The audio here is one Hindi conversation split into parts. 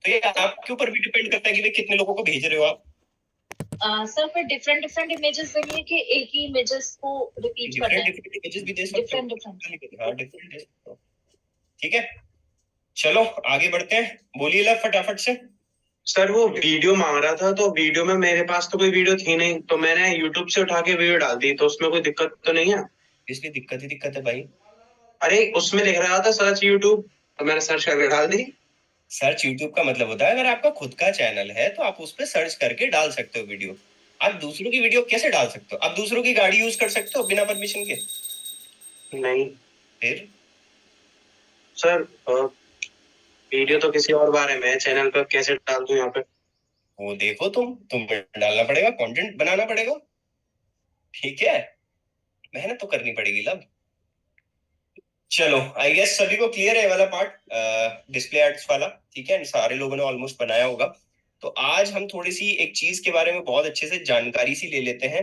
तो ये आपके ऊपर भी डिपेंड करता है कि भाई कितने लोगों को भेज रहे हो आप। सर फिर डिफरेंट डिफरेंट इमेजेस देंगे कि एक ही इमेजेस को रिपीट करना है? डिफरेंट इमेजेस भी दे सकते हो। Different different. हाँ डिफरेंट दे सकते हो। ठीक है, चलो आगे बढ़ते हैं, बोलिए लव फटाफट से। सर वो वीडियो मांग रहा था, तो वीडियो में मेरे पास तो कोई वीडियो थी नहीं, तो मैंने यूट्यूब से उठा के वीडियो डाल दी, तो उसमें कोई दिक्कत तो नहीं है? इसलिए दिक्कत ही दिक्कत है भाई। अरे उसमें लिख रहा था सर्च यूट्यूब, तो मैंने सर्च करके डाल दी। सर्च यूट्यूब का मतलब होता है अगर आपका खुद का चैनल है तो आप उस पर सर्च करके डाल सकते हो वीडियो। आप दूसरों की वीडियो कैसे डाल सकते हो? आप दूसरों की गाड़ी यूज कर सकते हो बिना परमिशन के? नहीं फिर सर, वीडियो तो किसी और बारे में है, चैनल पर कैसे डाल दूं यहाँ पे? वो देखो, तुम्हें डालना पड़ेगा, कंटेंट बनाना पड़ेगा। ठीक है, मेहनत तो करनी पड़ेगी लब। चलो आई गेस सभी को क्लियर है ये वाला पार्ट, डिस्प्ले एड्स वाला। ठीक है, सारे लोगों ने ऑलमोस्ट बनाया होगा। तो आज हम थोड़ी सी एक चीज के बारे में बहुत अच्छे से जानकारी सी ले लेते हैं,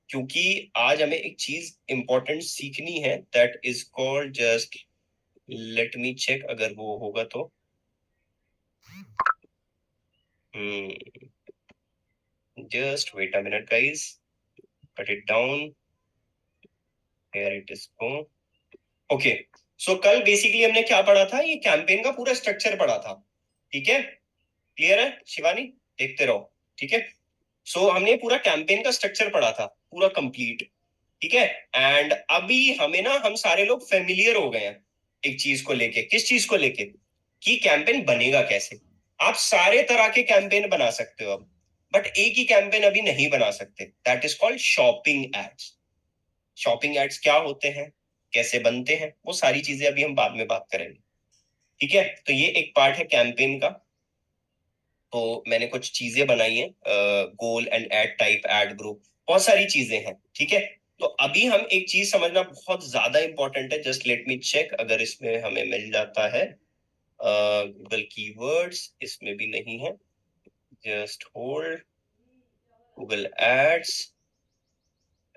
क्योंकि आज हमें एक चीज इंपॉर्टेंट सीखनी है, that is called, just let me check अगर वो होगा तो। Just wait a minute guys, cut it down, here it is go. Okay, so कल बेसिकली हमने क्या पढ़ा था, ये कैंपेन का पूरा स्ट्रक्चर पढ़ा था। ठीक है, क्लियर है शिवानी? देखते रहो। ठीक है, सो हमने पूरा कैंपेन का स्ट्रक्चर पढ़ा था, पूरा कंप्लीट। ठीक है, एंड अभी हमें ना, हम सारे लोग फेमिलियर हो गए हैं एक चीज को लेके। किस चीज को लेके? कि कैंपेन बनेगा कैसे। आप सारे तरह के कैंपेन बना सकते हो अब, बट एक ही कैंपेन अभी नहीं बना सकते, that is called shopping ads. Shopping ads क्या होते हैं, कैसे बनते हैं, वो सारी चीजें अभी हम बाद में बात करेंगे। ठीक है, तो ये एक पार्ट है कैंपेन का। तो मैंने कुछ चीजें बनाई हैं, goal and ad type, ad group, बहुत सारी चीजें हैं। ठीक है, तो अभी हम एक चीज समझना बहुत ज्यादा इंपॉर्टेंट है, जस्ट लेट मी चेक अगर इसमें हमें मिल जाता है। गूगल कीवर्ड्स इसमें भी नहीं है, just hold, Google ads,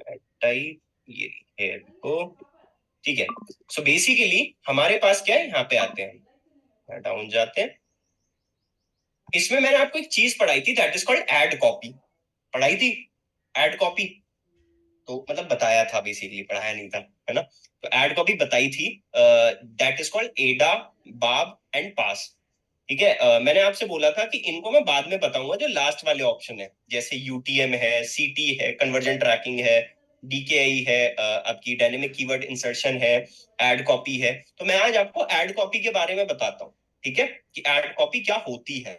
ad type, ये है को। ठीक है, सो बेसिकली हमारे पास क्या है, यहाँ पे आते हैं, डाउन जाते हैं। इसमें मैंने आपको एक चीज पढ़ाई थी, that is called ad copy. पढ़ाई थी एड कॉपी, तो मतलब बताया था, बेसिकली पढ़ाया नहीं था, है ना। तो एड कॉपी बताई थी, दैट इज कॉल्ड एडा, बाब एंड पास। ठीक है, मैंने आपसे बोला था कि इनको मैं बाद में बताऊंगा, जो लास्ट वाले ऑप्शन है, जैसे यूटीएम है, सीटी है, कन्वर्जन ट्रैकिंग है, डीकेआई है, आपकी डायनेमिक कीवर्ड इंसर्शन है, एड कॉपी है। तो मैं आज आपको एड कॉपी के बारे में बताता हूँ। ठीक है, कि एड कॉपी क्या होती है।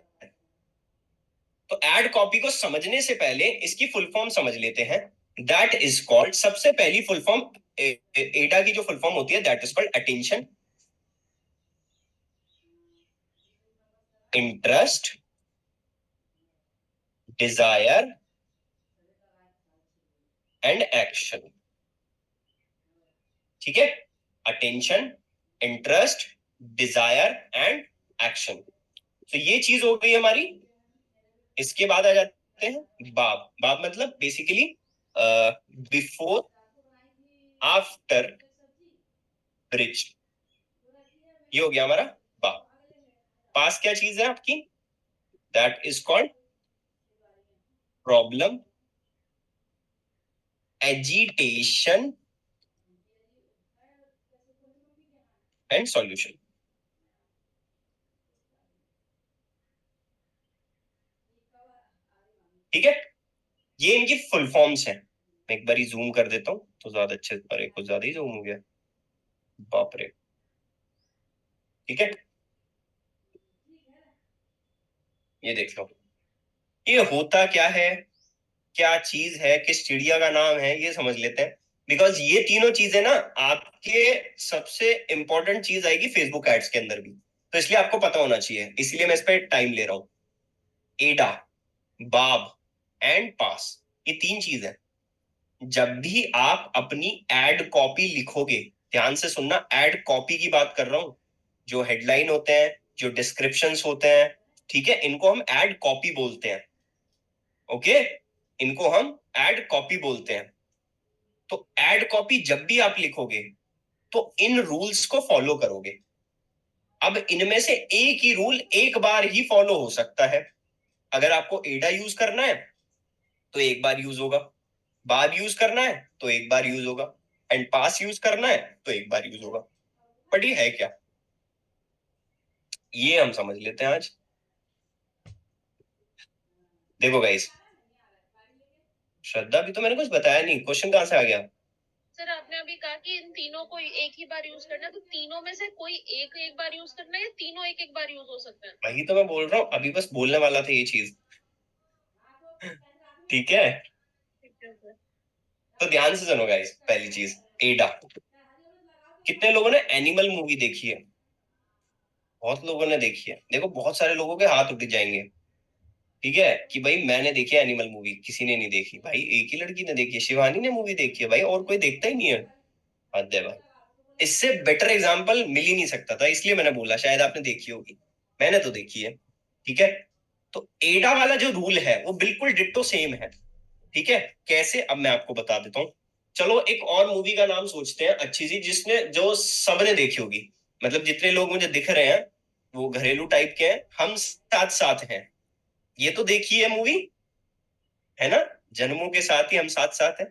तो एड कॉपी को समझने से पहले इसकी फुल फॉर्म समझ लेते हैं। दैट इज कॉल्ड, सबसे पहली फुल फॉर्म, एडा की जो फुल फॉर्म होती है, that is called attention, interest, desire and action. ठीक है, attention, interest, desire and action. तो ये चीज हो गई हमारी। इसके बाद आ जाते हैं बाब। बाब मतलब बेसिकली बिफोर, आफ्टर, ब्रिज। ये हो गया हमारा बाब। पास क्या चीज है आपकी, that is called problem, agitation and solution. ठीक है, ये इनकी फुल फॉर्म्स हैं। मैं एक बार जूम कर देता हूं तो ज्यादा अच्छे, अरे कुछ ज्यादा ही जूम हो गया, बाप रे। ठीक है, ये देख लो, ये होता क्या है, क्या चीज है, किस चिड़िया का नाम है, ये समझ लेते हैं। बिकॉज ये तीनों चीजें ना आपके, सबसे इंपॉर्टेंट चीज आएगी फेसबुक एड्स के अंदर भी, तो इसलिए आपको पता होना चाहिए, इसलिए मैं इस पर टाइम ले रहा हूं। एडा, बाब एंड पास, ये तीन चीज है। जब भी आप अपनी एड कॉपी लिखोगे, ध्यान से सुनना, एड कॉपी की बात कर रहा हूं, जो हेडलाइन होते हैं, जो डिस्क्रिप्शंस होते हैं, ठीक है, इनको हम एड कॉपी बोलते हैं। ओके, इनको हम एड कॉपी बोलते हैं। तो एड कॉपी जब भी आप लिखोगे तो इन रूल्स को फॉलो करोगे। अब इनमें से एक ही रूल एक बार ही फॉलो हो सकता है। अगर आपको एडा यूज करना है तो एक बार यूज होगा, बाद यूज करना है तो एक बार यूज होगा, एंड पास यूज करना है तो एक बार यूज होगा। बट ये है क्या, ये हम समझ लेते हैं आज। देखो गाइस, श्रद्धा भी तो मैंने कुछ बताया नहीं, क्वेश्चन कहां से आ गया? सर आपने अभी कहा कि इन तीनों को एक ही बार यूज करना है, तो तीनों में से कोई एक एक बार यूज करना है या तीनों एक एक बार यूज हो सकता है? वही तो मैं बोल रहा हूँ, अभी बस बोलने वाला था ये चीज। ठीक है, ठीक है सर। तो ध्यान से सुनो गाइस। पहली चीज, एडा। कितने लोगों ने एनिमल मूवी देखी है? बहुत लोगों ने देखी है। देखो बहुत सारे लोगों के हाथ उठ जाएंगे, ठीक है, कि भाई मैंने देखी है एनिमल मूवी। किसी ने नहीं देखी भाई, एक ही लड़की ने देखी है, शिवानी ने मूवी देखी है भाई, और कोई देखता ही नहीं है। हद है भाई, इससे बेटर एग्जाम्पल मिल ही नहीं सकता था, इसलिए मैंने बोला शायद आपने देखी होगी। मैंने तो देखी है, ठीक है। तो एडा वाला जो रूल है वो बिल्कुल डिट्टो सेम है, ठीक है। कैसे, अब मैं आपको बता देता हूँ। चलो एक और मूवी का नाम सोचते हैं अच्छी सी, जिसने जो सबने देखी होगी, मतलब जितने लोग मुझे दिख रहे हैं वो घरेलू टाइप के हैं। हम साथ साथ हैं, ये तो देखी है मूवी, है ना? जन्मों के साथ ही हम साथ साथ हैं।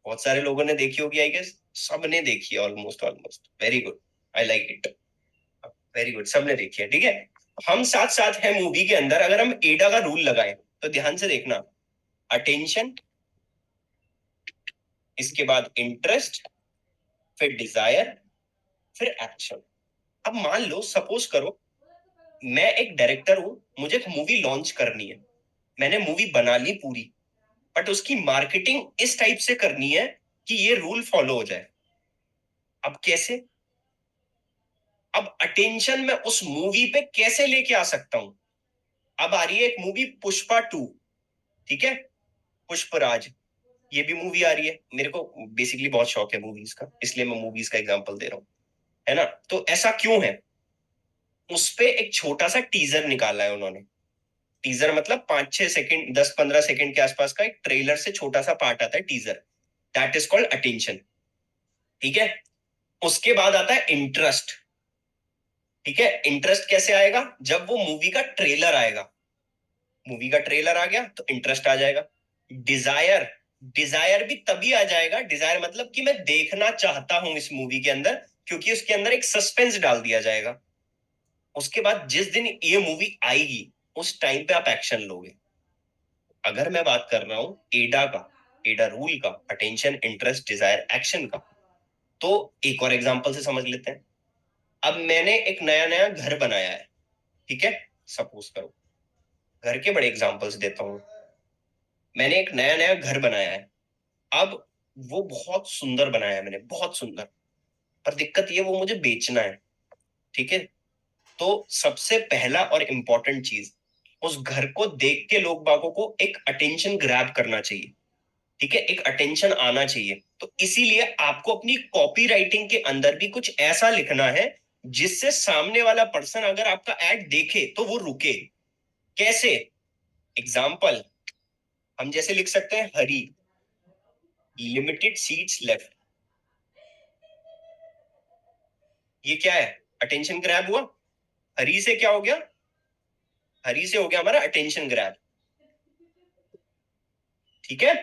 बहुत सारे लोगों ने देखी होगी आई गेस, सबने देखी है almost almost. Very good, I like it, very good, सबने देखी है, ठीक है। हम साथ साथ है मूवी के अंदर अगर हम एडा का रूल लगाएं तो ध्यान से देखना, अटेंशन, इसके बाद इंटरेस्ट, फिर डिजायर, फिर एक्शन। अब मान लो, सपोज करो मैं एक डायरेक्टर हूं, मुझे एक मूवी लॉन्च करनी है, मैंने मूवी बना ली पूरी, बट उसकी मार्केटिंग इस टाइप से करनी है कि ये रूल फॉलो हो जाए। अब कैसे? अब अटेंशन में उस मूवी पे कैसे लेके आ सकता हूं? अब आ रही है एक मूवी पुष्पा 2, ठीक है, पुष्पराज, ये भी मूवी आ रही है। मेरे को बेसिकली बहुत शौक है मूवीज का, इसलिए मैं मूवीज का एग्जांपल दे रहा हूं, है ना? तो ऐसा क्यों है? उस पे एक छोटा सा टीजर निकाला है उन्होंने। टीजर मतलब 5-6 सेकंड, 10-15 सेकंड के आसपास का एक ट्रेलर से छोटा सा पार्ट आता है, teaser. That is called attention, ठीक है। उसके बाद आता है इंटरेस्ट, ठीक है। इंटरेस्ट कैसे आएगा? जब वो मूवी का ट्रेलर आएगा, मूवी का ट्रेलर आ गया तो इंटरेस्ट आ जाएगा। डिजायर, डिजायर भी तभी आ जाएगा, डिजायर मतलब कि मैं देखना चाहता हूं इस मूवी के अंदर, क्योंकि उसके अंदर एक सस्पेंस डाल दिया जाएगा। उसके बाद जिस दिन ये मूवी आएगी उस टाइम पे आप एक्शन लोगे। अगर मैं बात कर रहा हूं एडा का, एडा रूल का, अटेंशन, इंटरेस्ट, डिजायर, एक्शन का, तो एक और एग्जांपल से समझ लेते हैं। अब मैंने एक नया नया घर बनाया है, ठीक है, सपोज करो, घर के बड़े एग्जांपल्स देता हूं। मैंने एक नया नया घर बनाया है, अब वो बहुत सुंदर बनाया है मैंने, बहुत सुंदर, पर दिक्कत ये वो मुझे बेचना है, ठीक है। तो सबसे पहला और इंपॉर्टेंट चीज, उस घर को देख के लोग बागों को एक अटेंशन ग्रैब करना चाहिए, ठीक है, एक अटेंशन आना चाहिए। तो इसीलिए आपको अपनी कॉपी राइटिंग के अंदर भी कुछ ऐसा लिखना है जिससे सामने वाला पर्सन अगर आपका एड देखे तो वो रुके। कैसे? एग्जाम्पल, हम जैसे लिख सकते हैं हरी, लिमिटेड सीट्स लेफ्ट। ये क्या है? अटेंशन ग्रैब हुआ। हरी से क्या हो गया? हरी से हो गया हमारा अटेंशन ग्रैब, ठीक है।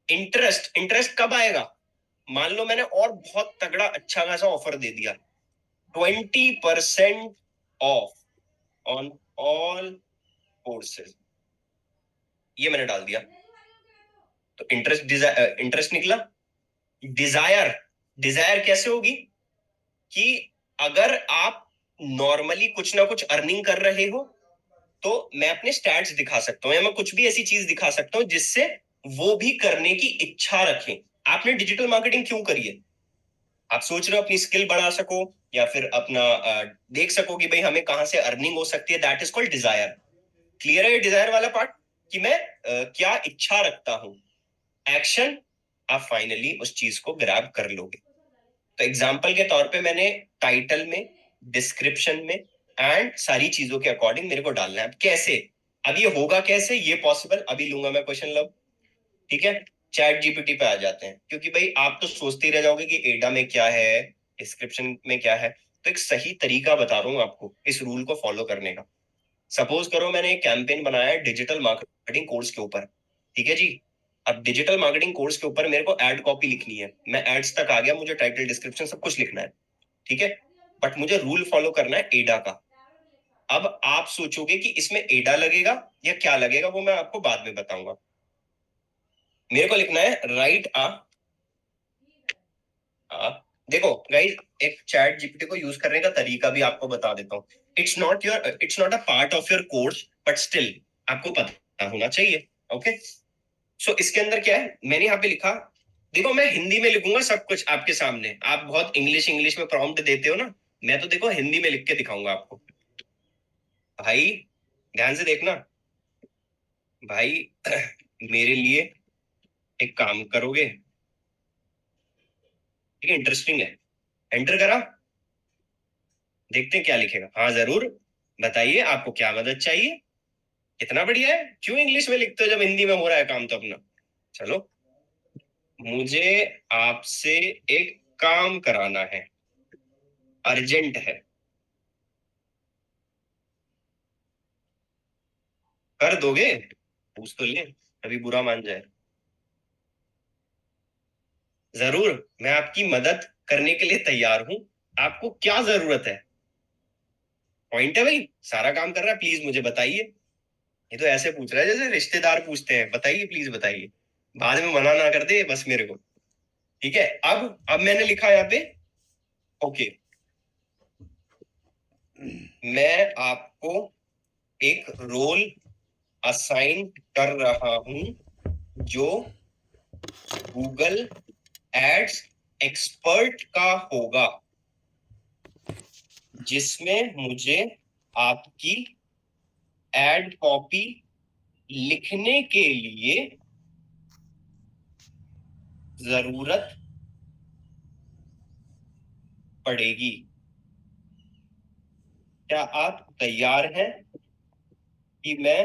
इंटरेस्ट, इंटरेस्ट कब आएगा? मान लो मैंने और बहुत तगड़ा अच्छा खासा ऑफर दे दिया, 20% ऑफ ऑन ऑल कोर्सेज, ये मैंने डाल दिया, तो इंटरेस्ट, इंटरेस्ट निकला। डिजायर, डिजायर कैसे होगी? कि अगर आप नॉर्मली कुछ ना कुछ अर्निंग कर रहे हो तो मैं अपने स्टैट्स दिखा सकता हूं, या मैं कुछ भी ऐसी चीज दिखा सकता हूं जिससे वो भी करने की इच्छा रखें। आपने डिजिटल मार्केटिंग क्यों करी है? आप सोच रहे हो अपनी स्किल बढ़ा सको, या फिर अपना देख सको कि भाई हमें कहां से अर्निंग हो सकती है। That is called desire. Clear है ये डिजायर वाला पार्ट, कि मैं क्या इच्छा रखता हूं। एक्शन, आप फाइनली उस चीज को ग्रैब कर लोगे। तो एग्जाम्पल के तौर पे मैंने टाइटल में, डिस्क्रिप्शन में एंड सारी चीजों के अकॉर्डिंग मेरे को डालना है। अब कैसे? अब ये होगा कैसे, ये पॉसिबल अभी लूंगा मैं क्वेश्चन लब, ठीक है। चैट जीपीटी पे आ जाते हैं, क्योंकि भाई आप तो सोचते ही रह जाओगे कि एडा में क्या है, डिस्क्रिप्शन में क्या है। तो एक सही तरीका बता रहा हूँ आपको इस रूल को फॉलो करने का। सपोज करो मैंने एक कैंपेन बनाया है डिजिटल मार्केटिंग कोर्स के ऊपर, ठीक है जी। अब डिजिटल मार्केटिंग कोर्स के ऊपर मेरे को एड कॉपी लिखनी है, मैं एड्स तक आ गया, मुझे टाइटल डिस्क्रिप्शन सब कुछ लिखना है, ठीक है। बट मुझे रूल फॉलो करना है एडा का। अब आप सोचोगे कि इसमें एडा लगेगा या क्या लगेगा, वो मैं आपको बाद में बताऊंगा। मेरे को लिखना है राइट देखो गाइस, एक चैट जीपीटी को यूज करने का तरीका भी आपको बता देता हूँ। It's not a part of your course, but still आपको पता होना चाहिए। ओके, सो इसके अंदर क्या है, मैंने यहाँ पे लिखा, देखो मैं हिंदी में लिखूंगा सब कुछ आपके सामने। आप बहुत इंग्लिश इंग्लिश में प्रॉम्प्ट देते हो ना, मैं तो देखो हिंदी में लिख के दिखाऊंगा आपको। भाई ध्यान से देखना भाई, मेरे लिए एक काम करोगे, ठीक है, इंटरेस्टिंग है। एंटर करा, देखते हैं क्या लिखेगा। हाँ जरूर, बताइए आपको क्या मदद चाहिए। इतना बढ़िया है, क्यों इंग्लिश में लिखते हो जब हिंदी में हो रहा है काम तो अपना। चलो, मुझे आपसे एक काम कराना है, अर्जेंट है, कर दोगे? पूछ तो ले, अभी बुरा मान जाए। जरूर, मैं आपकी मदद करने के लिए तैयार हूं, आपको क्या जरूरत है? पॉइंट है भाई, सारा काम कर रहा है, प्लीज मुझे बताइए। ये तो ऐसे पूछ रहा है जैसे रिश्तेदार पूछते हैं, बताइए प्लीज बताइए, बाद में मना ना कर दे बस मेरे को। ठीक है, अब मैंने लिखा यहाँ पे, ओके, मैं आपको एक रोल असाइन कर रहा हूं जो गूगल एड्स एक्सपर्ट का होगा, जिसमें मुझे आपकी एड कॉपी लिखने के लिए जरूरत पड़ेगी। क्या आप तैयार हैं कि मैं,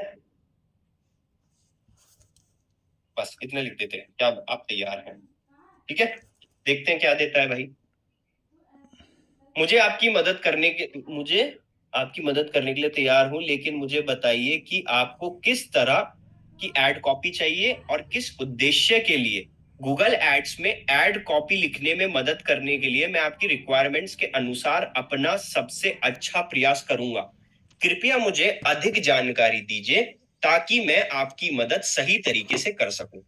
बस इतना लिख देते हैं, क्या आप तैयार हैं? ठीक है, देखते हैं क्या देता है भाई। मुझे आपकी मदद करने के लिए तैयार हूं, लेकिन मुझे बताइए कि आपको किस तरह की एड कॉपी चाहिए और किस उद्देश्य के लिए। गूगल एड्स में एड कॉपी लिखने में मदद करने के लिए मैं आपकी रिक्वायरमेंट्स के अनुसार अपना सबसे अच्छा प्रयास करूंगा। कृपया मुझे अधिक जानकारी दीजिए ताकि मैं आपकी मदद सही तरीके से कर सकूं।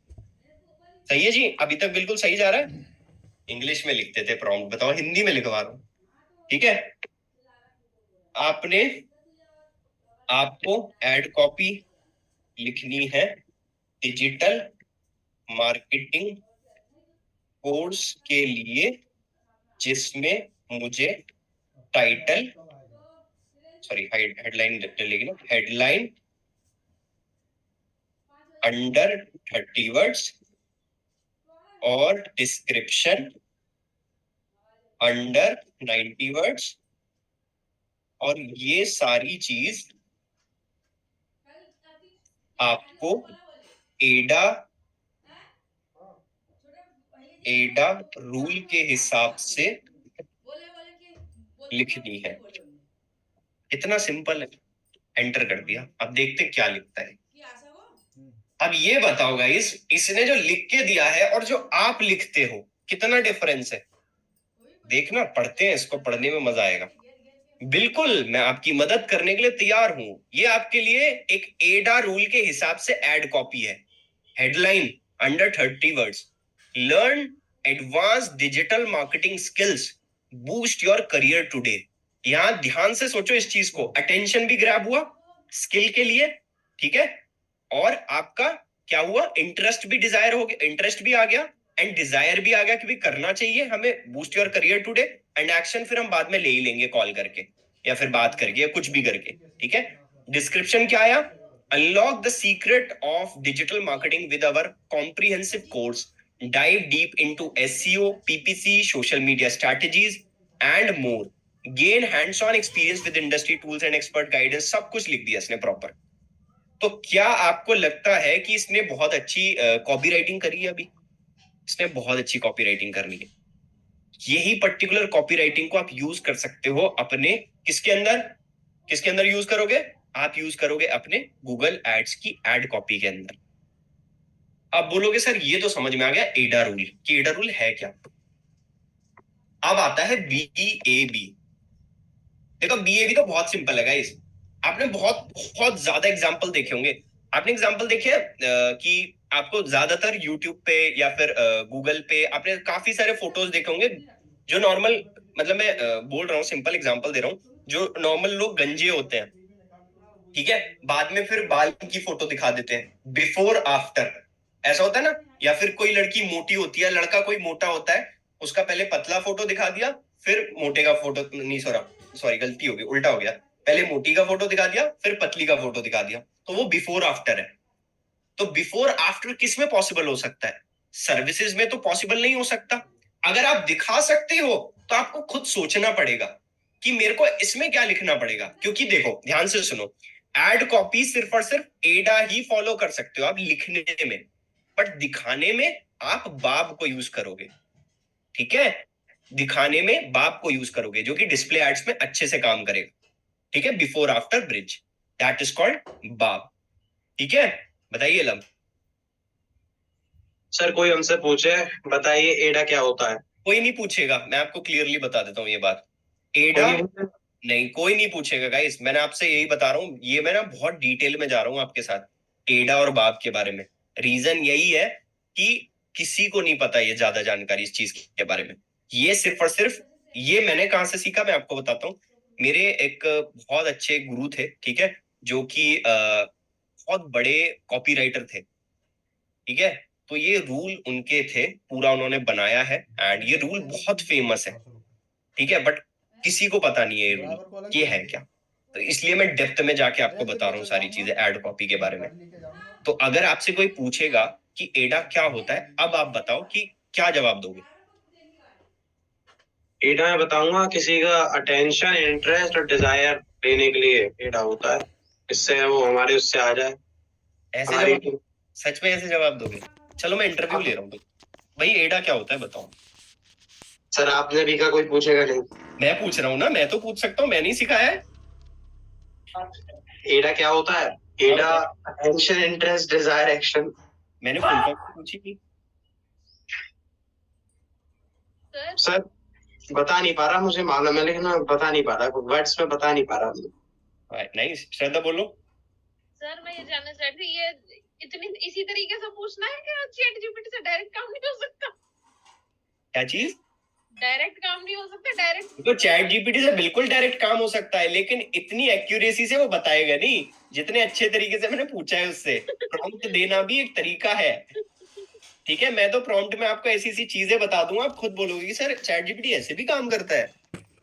सही है जी, अभी तक बिल्कुल सही जा रहा है। इंग्लिश में लिखते थे प्रॉम्प्ट, बताओ हिंदी में लिखवा रहा हूं। ठीक है, आपने आपको एड कॉपी लिखनी है डिजिटल मार्केटिंग कोर्स के लिए, जिसमें मुझे टाइटल, सॉरी हेडलाइन डलेगी ना, हेडलाइन अंडर 30 वर्ड्स और डिस्क्रिप्शन अंडर 90 वर्ड्स, और ये सारी चीज आपको एडा एडा रूल के हिसाब से लिखनी है। इतना सिंपल है, एंटर कर दिया। अब देखते क्या लिखता है। अब ये बताओ गाइस, इसने जो लिख के दिया है और जो आप लिखते हो कितना डिफरेंस है। देखना, पढ़ते हैं, इसको पढ़ने में मजा आएगा। बिल्कुल, मैं आपकी मदद करने के लिए तैयार हूं। ये आपके लिए एक एडा रूल के हिसाब से एड कॉपी है। Headline under 30 words, learn advance digital marketing skills, boost your career today. यहां ध्यान से सोचो इस चीज को, अटेंशन भी ग्रैब हुआ स्किल के लिए, ठीक है, और आपका क्या हुआ, इंटरेस्ट भी डिजायर हो गया, इंटरेस्ट भी आ गया एंड डिजायर भी आ गया कि भी करना चाहिए हमें, boost your career today. And action फिर हम बाद में ले ही लेंगे, कॉल करके या फिर बात करके या कुछ भी करके। ठीक है, डिस्क्रिप्शन क्या आया, unlock the secret of digital marketing with our comprehensive course, dive deep into SEO, PPC, social media strategies and more, gain hands on experience with industry tools and expert guidance. सब कुछ लिख दिया इसने प्रॉपर। तो क्या आपको लगता है कि इसने बहुत अच्छी कॉपी राइटिंग करी है? अभी इसने बहुत अच्छी कॉपी राइटिंग करनी है। यही पर्टिकुलर कॉपीराइटिंग को आप यूज कर सकते हो अपने किसके अंदर यूज करोगे? आप यूज करोगे अपने गूगल एड्स की एड कॉपी के अंदर। आप बोलोगे सर ये तो समझ में आ गया एडा रूल, कि एडा रूल है क्या। अब आता है BEAB। देखो BEAB तो बहुत सिंपल है गाइस, आपने बहुत बहुत ज्यादा एग्जांपल देखे होंगे। आपने एग्जांपल देखे हैं कि आपको ज्यादातर यूट्यूब पे या फिर गूगल पे आपने काफी सारे फोटोज देखे होंगे जो नॉर्मल, मतलब मैं बोल रहा हूँ, सिंपल एग्जांपल दे रहा हूँ, जो नॉर्मल लोग गंजे होते हैं, ठीक है, बाद में फिर बाल की फोटो दिखा देते हैं बिफोर आफ्टर, ऐसा होता है ना। या फिर कोई लड़की मोटी होती है, लड़का कोई मोटा होता है, उसका पहले पतला फोटो दिखा दिया, फिर मोटे का फोटो, नहीं सॉरी गलती हो गई, उल्टा हो गया, पहले मोटी का फोटो दिखा दिया फिर पतली का फोटो दिखा दिया, तो वो बिफोर आफ्टर है। तो बिफोर आफ्टर किस में पॉसिबल हो सकता है? सर्विसेज में तो पॉसिबल नहीं हो सकता। अगर आप दिखा सकते हो तो आपको खुद सोचना पड़ेगा कि मेरे को इसमें क्या लिखना पड़ेगा, क्योंकि देखो ध्यान से सुनो, एड कॉपी सिर्फ और सिर्फ एडा ही फॉलो कर सकते हो आप लिखने में, बट दिखाने में आप बाब को यूज करोगे, ठीक है, दिखाने में बाब को यूज करोगे जो कि डिस्प्ले एड्स में अच्छे से काम करेगा, ठीक है, before after bridge, that is called बाब, ठीक है। बताइए लम। सर कोई हमसे पूछे बताइए एडा क्या होता है? कोई नहीं पूछेगा, मैं आपको क्लियरली बता देता हूँ ये बात। एडा नहीं, कोई नहीं पूछेगा गाइस, मैंने आपसे यही बता रहा हूँ, ये मैं ना बहुत डिटेल में जा रहा हूँ आपके साथ एडा और बाब के बारे में। रीजन यही है कि किसी को नहीं पता ये ज्यादा जानकारी इस चीज के बारे में। ये सिर्फ और सिर्फ, ये मैंने कहाँ से सीखा मैं आपको बताता हूँ। मेरे एक बहुत अच्छे गुरु थे, ठीक है, जो कि बहुत बड़े कॉपीराइटर थे, ठीक है। तो ये रूल उनके थे, पूरा उन्होंने बनाया है, एंड ये रूल बहुत फेमस है, ठीक है, बट किसी को पता नहीं है ये रूल ये है क्या। तो इसलिए मैं डेप्थ में जाके आपको बता रहा हूँ सारी चीजें एड कॉपी के बारे में। तो अगर आपसे कोई पूछेगा कि एडा क्या होता है, अब आप बताओ कि क्या जवाब दोगे। एडा मैं बताऊंगा किसी का अटेंशन, इंटरेस्ट और डिजायर लेने के लिए एडा होता है, इससे वो हमारे उससे आ जाए। ऐसे हमारी जवाब, सच में ऐसे जवाब दोगे? चलो मैं इंटरव्यू ले रहा हूँ, भाई एडा क्या होता है बताओ। सर आपने भी का कोई पूछेगा नहीं। मैं पूछ रहा हूँ ना, मैं तो पूछ सकता हूँ, मैं नहीं सिखाया है। एडा क्या होता है? एडा अटेंशन, इंटरेस्ट, डिजायर, एक्शन। मैंने फुल फॉर्म पूछी थी सर बता नहीं पा रहा, मुझे मालूम है लेकिन मैं बता नहीं पा रहा, वर्ड्स में बता नहीं पा रहा। नहीं श्रद्धा बोलो। सर मैं ये जानना चाह रही थी, ये इतनी इसी तरीके से पूछना है कि चैट जीपीटी से डायरेक्ट काम नहीं हो सकता? क्या चीज? डायरेक्ट काम नहीं हो सकता? डायरेक्ट तो चैट जीपीटी से बिल्कुल डायरेक्ट काम हो सकता है, लेकिन इतनी एक्यूरेसी से वो बताएगा नहीं जितने अच्छे तरीके से मैंने पूछा है उससे। प्रॉम्प्ट देना भी एक तरीका है, ठीक है। मैं तो प्रॉम्प्ट में आपको ऐसी ऐसी चीजें बता दूंगा, आप खुद बोलोगे सर चैट जीपीटी ऐसे भी काम करता है।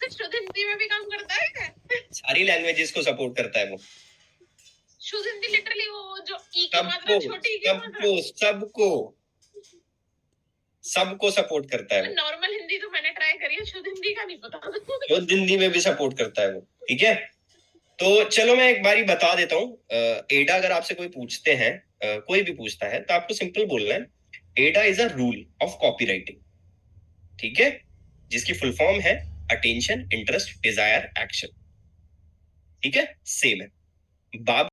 शुद्ध हिंदी में भी काम करता है? सारी लैंग्वेजेस को सपोर्ट करता है वो। शुद्ध हिंदी लिटरली वो जो ई की मात्रा छोटी की मात्रा सबको सबको सपोर्ट करता है वो। नॉर्मल हिंदी तो मैंने ट्राई करी है, शुद्ध हिंदी का नहीं पता। शुद्ध हिंदी में भी सपोर्ट करता है वो, ठीक है। तो चलो मैं एक बारी बता देता हूँ। एडा अगर आपसे कोई पूछते हैं, कोई भी पूछता है, तो आपको सिंपल बोलना है एडा is a rule of copywriting, ठीक है, जिसकी फुल फॉर्म है अटेंशन, इंटरेस्ट, डिजायर, एक्शन, ठीक है, सेम है। बाब